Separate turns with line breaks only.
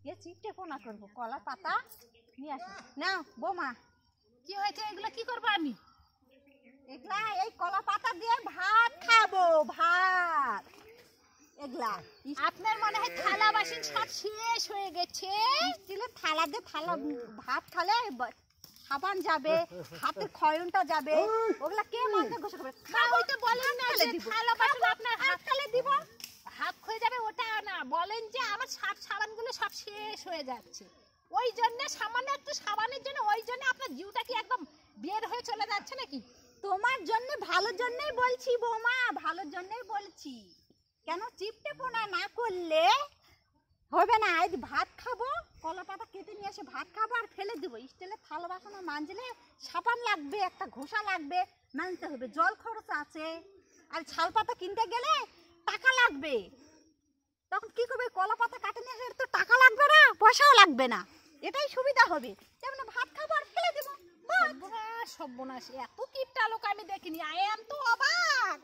গিয়ে চিপটে পোনা করবো, কলা পাতা নিয়ে আসো। নাও বৌমা,
কি হয়েছে? এগুলো কি করবো আমি?
এগুলা এই কলা পাতা দিয়ে ভাত খাবো, ভাত। এগুলা
আপনার মনে হয় থালা বাসন সব শেষ হয়ে গেছে।
স্টিলের থালা দিয়ে থালা ভাত খালে সাবান যাবে, হাতের ক্ষয়নটা যাবে, ওগুলা কে মাঝে ঘষে খাবে?
ওই তো বলেন না যে থালা বাসন আপনার
হাত খালে দিব,
হাত হয়ে যাবে, ওটা না। বলেন যে আমার সাবানগুলো সব শেষ হয়ে যাচ্ছে, ওই জন্য সামান্য একটু সাবানের জন্য ওই জন্য আপনার জিউটা কি একদম বের হয়ে চলে যাচ্ছে নাকি?
তোমার জন্য ভালোর জন্যই বলছি বৌমা, ভালোর জন্যই বলছি। কেন চিপটে পোনা না করলে হবে না। আজ ভাত খাবো, কলা পাতা কেটে নিয়ে এসে ভাত খাবো আর ফেলে দেবো। স্টিলের থালা বাসন মানজলে সাবান লাগবে, একটা ঘষা লাগবে, মানতে হবে, জল খরচ আছে, আর ছাল পাতা কিনতে গেলে টাকা লাগবে। তখন কি করবে? কলা পাতা কাটে নিয়ে এসে তো টাকা লাগবে না, পয়সাও লাগবে না, এটাই সুবিধা হবে। যেমন ভাত খাবো আর ফেলে দেবো।
সর্বনাশ, এত কিপটা লোক আমি দেখিনি। আই এম তো অবাক।